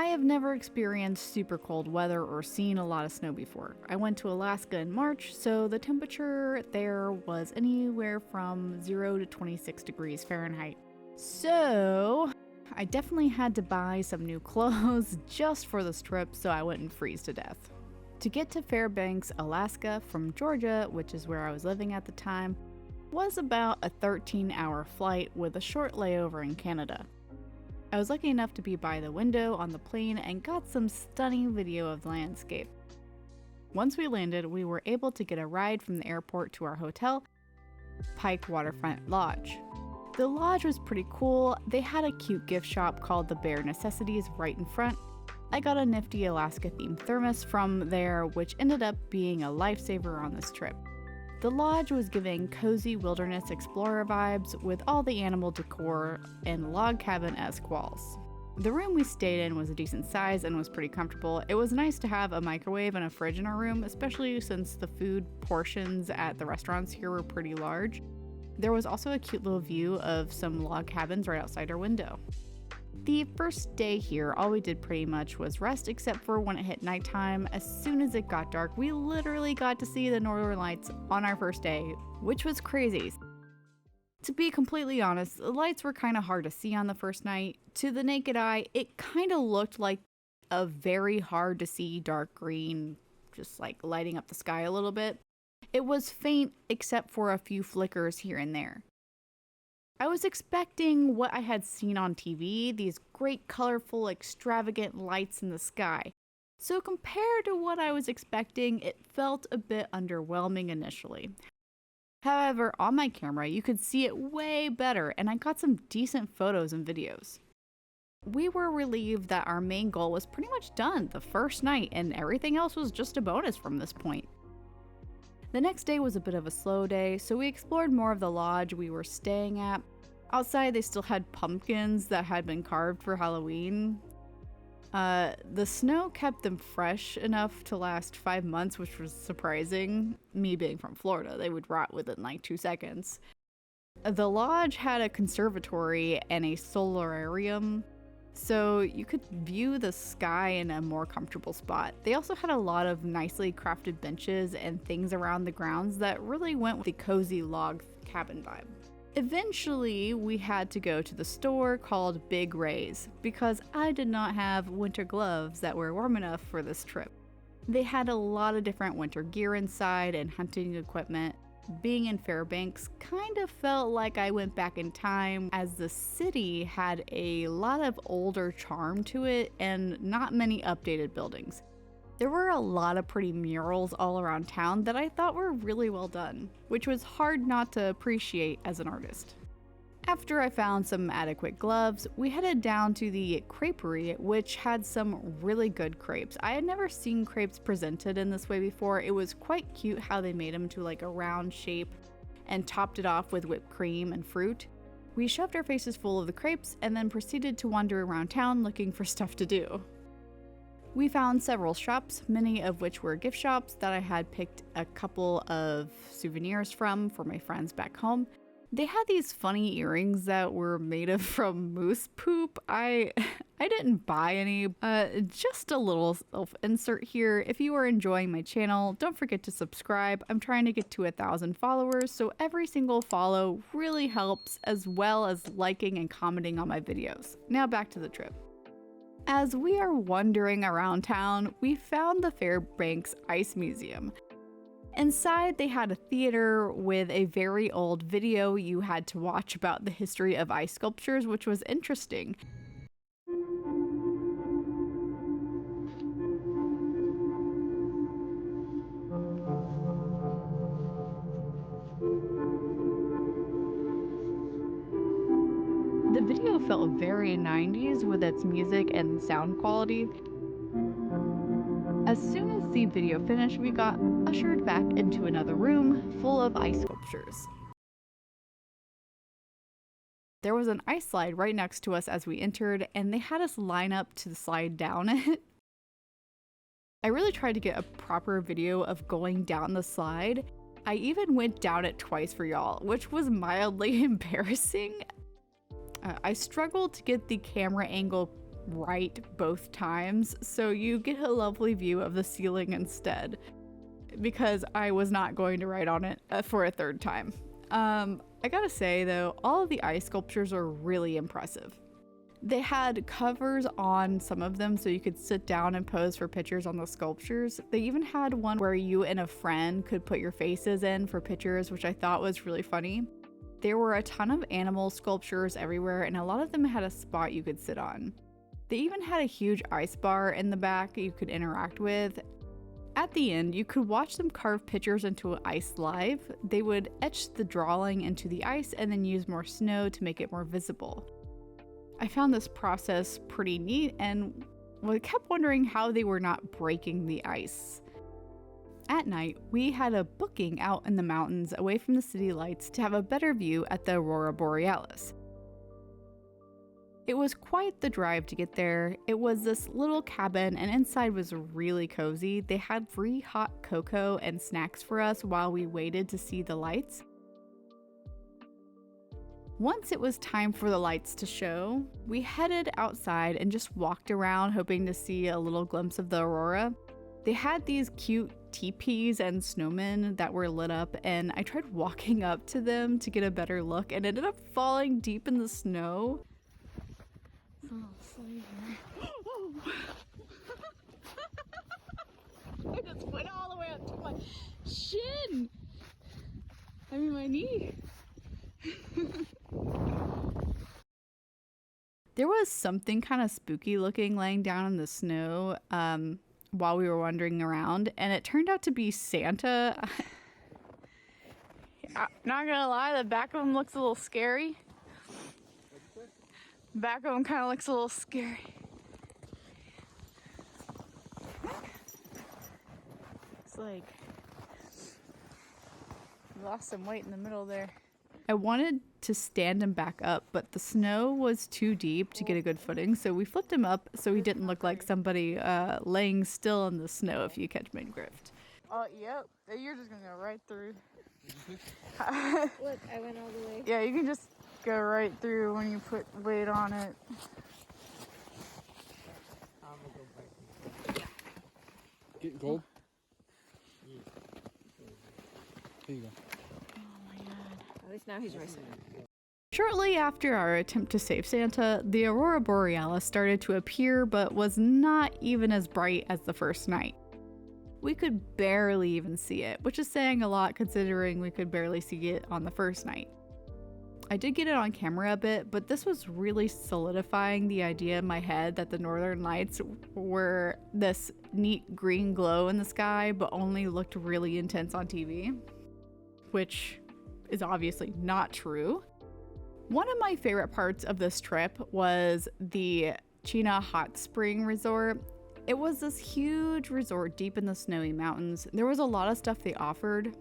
have never experienced super cold weather or seen a lot of snow before. I went to Alaska in March, so the temperature there was anywhere from 0 to 26 degrees Fahrenheit. So I definitely had to buy some new clothes just for this trip so I wouldn't freeze to death. To get to Fairbanks, Alaska from Georgia, which is where I was living at the time, was about a 13-hour flight with a short layover in Canada. I was lucky enough to be by the window on the plane and got some stunning video of the landscape. Once we landed, we were able to get a ride from the airport to our hotel, Pike Waterfront Lodge. The lodge was pretty cool. They had a cute gift shop called the Bare Necessities right in front. I got a nifty Alaska-themed thermos from there, which ended up being a lifesaver on this trip. The lodge was giving cozy wilderness explorer vibes with all the animal decor and log cabin-esque walls. The room we stayed in was a decent size and was pretty comfortable. It was nice to have a microwave and a fridge in our room, especially since the food portions at the restaurants here were pretty large. There was also a cute little view of some log cabins right outside our window. The first day here, all we did pretty much was rest, except for when it hit nighttime. As soon as it got dark, we literally got to see the northern lights on our first day, which was crazy. To be completely honest, the lights were kind of hard to see on the first night. To the naked eye, it kind of looked like a very hard to see dark green, just like lighting up the sky a little bit. It was faint except for a few flickers here and there. I was expecting what I had seen on TV, these great, colorful, extravagant lights in the sky. So compared to what I was expecting, it felt a bit underwhelming initially. However, on my camera, you could see it way better, and I got some decent photos and videos. We were relieved that our main goal was pretty much done the first night, and everything else was just a bonus from this point. The next day was a bit of a slow day, so we explored more of the lodge we were staying at. Outside, they still had pumpkins that had been carved for Halloween. The snow kept them fresh enough to last 5 months, which was surprising. Me being from Florida, they would rot within like 2 seconds. The lodge had a conservatory and a solarium, so you could view the sky in a more comfortable spot. They also had a lot of nicely crafted benches and things around the grounds that really went with the cozy log cabin vibe. Eventually, we had to go to the store called Big Ray's because I did not have winter gloves that were warm enough for this trip. They had a lot of different winter gear inside and hunting equipment. Being in Fairbanks kind of felt like I went back in time, as the city had a lot of older charm to it and not many updated buildings. There were a lot of pretty murals all around town that I thought were really well done, which was hard not to appreciate as an artist. After I found some adequate gloves, we headed down to the creperie, which had some really good crepes. I had never seen crepes presented in this way before. It was quite cute how they made them to like a round shape and topped it off with whipped cream and fruit. We shoved our faces full of the crepes and then proceeded to wander around town looking for stuff to do. We found several shops, many of which were gift shops that I had picked a couple of souvenirs from for my friends back home. They had these funny earrings that were made of from moose poop. I didn't buy any. Just a little self-insert here. If you are enjoying my channel, don't forget to subscribe. I'm trying to get to 1,000 followers, so every single follow really helps, as well as liking and commenting on my videos. Now back to the trip. As we are wandering around town, we found the Fairbanks Ice Museum. Inside, they had a theater with a very old video you had to watch about the history of ice sculptures, which was interesting. The video felt very 90s with its music and sound quality. As soon as the video finished, we got ushered back into another room full of ice sculptures. There was an ice slide right next to us as we entered, and they had us line up to slide down it. I really tried to get a proper video of going down the slide. I even went down it twice for y'all, which was mildly embarrassing. I struggled to get the camera angle right both times, so you get a lovely view of the ceiling instead, because I was not going to ride on it for a third time. I gotta say though, all of the ice sculptures are really impressive. They had covers on some of them so you could sit down and pose for pictures on the sculptures. They even had one where you and a friend could put your faces in for pictures, which I thought was really funny. There were a ton of animal sculptures everywhere, and a lot of them had a spot you could sit on. They even had a huge ice bar in the back you could interact with. At the end, you could watch them carve pictures into ice live. They would etch the drawing into the ice and then use more snow to make it more visible. I found this process pretty neat and kept wondering how they were not breaking the ice. At night, we had a booking out in the mountains away from the city lights to have a better view at the Aurora Borealis. It was quite the drive to get there. It was this little cabin and inside was really cozy. They had free hot cocoa and snacks for us while we waited to see the lights. Once it was time for the lights to show, we headed outside and just walked around hoping to see a little glimpse of the aurora. They had these cute teepees and snowmen that were lit up, and I tried walking up to them to get a better look and ended up falling deep in the snow. I just went all the way up to my shin. I mean my knee. There was something kind of spooky looking laying down in the snow while we were wandering around, and it turned out to be Santa. Not gonna lie, the back of him looks a little scary. The back of him kind of looks a little scary. It's like lost some weight in the middle there. I wanted to stand him back up, but the snow was too deep to get a good footing, so we flipped him up so he didn't look like somebody laying still in the snow, if you catch my drift. Oh, yep. You're just gonna go right through. Look, I went all the way. Yeah, you can just go right through when you put weight on it. Get gold. There you go. At least now he's racing. Shortly after our attempt to save Santa, the Aurora Borealis started to appear but was not even as bright as the first night. We could barely even see it, which is saying a lot considering we could barely see it on the first night. I did get it on camera a bit, but this was really solidifying the idea in my head that the northern lights were this neat green glow in the sky but only looked really intense on TV, which is obviously not true. One of my favorite parts of this trip was the China Hot Spring Resort. It was this huge resort deep in the snowy mountains. There was a lot of stuff they offered.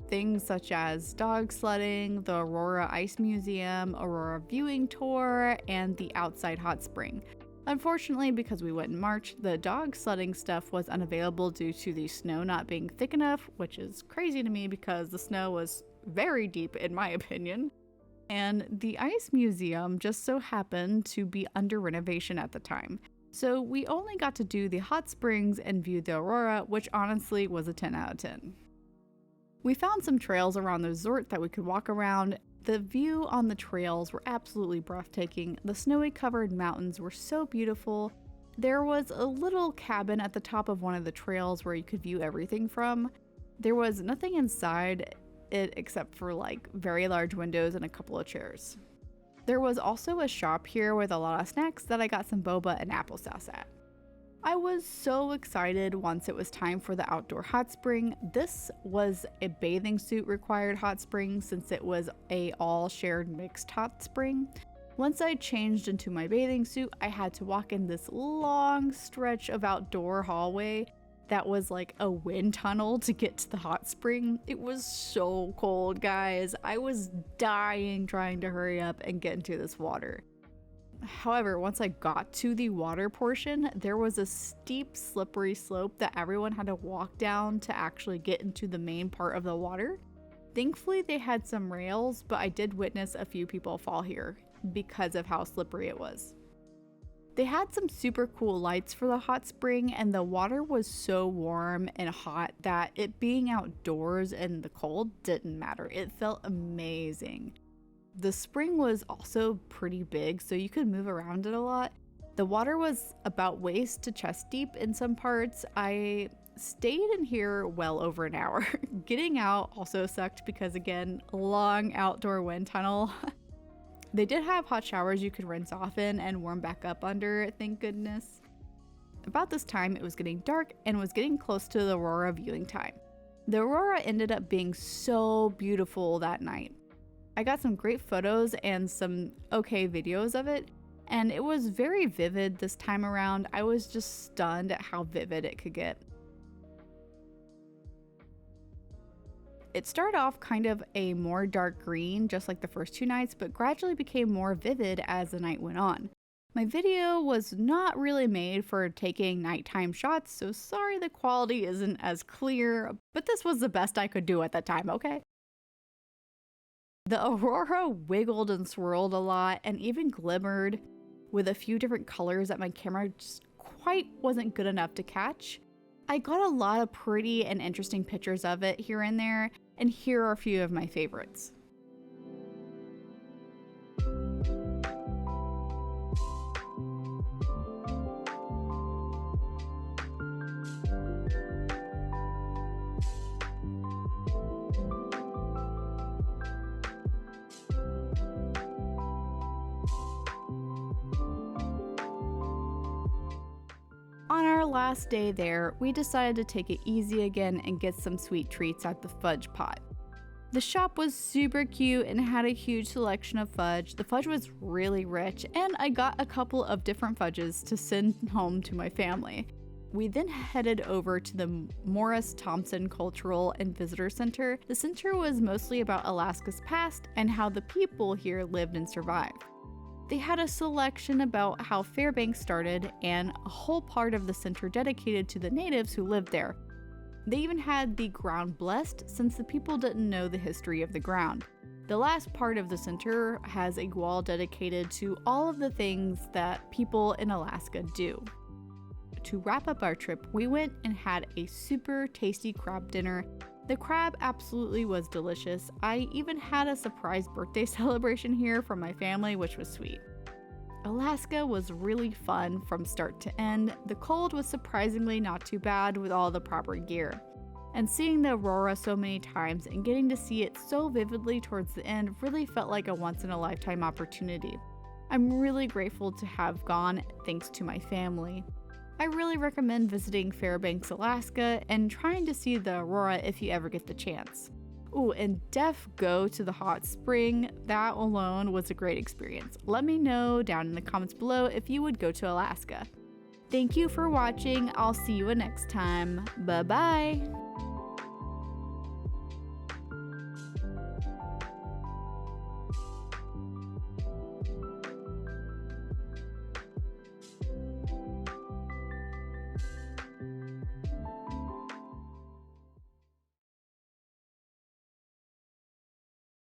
Things such as dog sledding, the Aurora Ice Museum, Aurora Viewing Tour, and the outside hot spring. Unfortunately, because we went in March, the dog sledding stuff was unavailable due to the snow not being thick enough, which is crazy to me because the snow was very deep in my opinion. And the ice museum just so happened to be under renovation at the time. So we only got to do the hot springs and view the aurora, which honestly was a 10 out of 10. We found some trails around the resort that we could walk around. The view on the trails were absolutely breathtaking. The snowy covered mountains were so beautiful. There was a little cabin at the top of one of the trails where you could view everything from. There was nothing inside it except for like very large windows and a couple of chairs. There was also a shop here with a lot of snacks that I got some boba and applesauce at. I was so excited once it was time for the outdoor hot spring. This was a bathing suit required hot spring since it was a all shared mixed hot spring. Once I changed into my bathing suit, I had to walk in this long stretch of outdoor hallway that was like a wind tunnel to get to the hot spring. It was so cold, guys. I was dying trying to hurry up and get into this water. However, once I got to the water portion, there was a steep, slippery slope that everyone had to walk down to actually get into the main part of the water. Thankfully, they had some rails, but I did witness a few people fall here because of how slippery it was. They had some super cool lights for the hot spring, and the water was so warm and hot that it being outdoors in the cold didn't matter. It felt amazing. The spring was also pretty big, so you could move around it a lot. The water was about waist to chest deep in some parts. I stayed in here well over an hour. Getting out also sucked because, again, long outdoor wind tunnel. They did have hot showers you could rinse off in and warm back up under, thank goodness. About this time, it was getting dark and was getting close to the aurora viewing time. The aurora ended up being so beautiful that night. I got some great photos and some okay videos of it, and it was very vivid this time around. I was just stunned at how vivid it could get. It started off kind of a more dark green, just like the first two nights, but gradually became more vivid as the night went on. My video was not really made for taking nighttime shots, so sorry the quality isn't as clear, but this was the best I could do at the time, okay? The aurora wiggled and swirled a lot and even glimmered with a few different colors that my camera just quite wasn't good enough to catch. I got a lot of pretty and interesting pictures of it here and there, and here are a few of my favorites. On our last day there, we decided to take it easy again and get some sweet treats at the fudge pot. The shop was super cute and had a huge selection of fudge. The fudge was really rich, and I got a couple of different fudges to send home to my family. We then headed over to the Morris Thompson Cultural and Visitor Center. The center was mostly about Alaska's past and how the people here lived and survived. They had a selection about how Fairbanks started and a whole part of the center dedicated to the natives who lived there. They even had the ground blessed since the people didn't know the history of the ground. The last part of the center has a wall dedicated to all of the things that people in Alaska do. To wrap up our trip, we went and had a super tasty crab dinner. The crab absolutely was delicious. I even had a surprise birthday celebration here from my family, which was sweet. Alaska was really fun from start to end. The cold was surprisingly not too bad with all the proper gear. And seeing the aurora so many times and getting to see it so vividly towards the end really felt like a once-in-a-lifetime opportunity. I'm really grateful to have gone thanks to my family. I really recommend visiting Fairbanks, Alaska, and trying to see the aurora if you ever get the chance. Ooh, and go to the hot spring. That alone was a great experience. Let me know down in the comments below if you would go to Alaska. Thank you for watching. I'll see you next time. Bye-bye.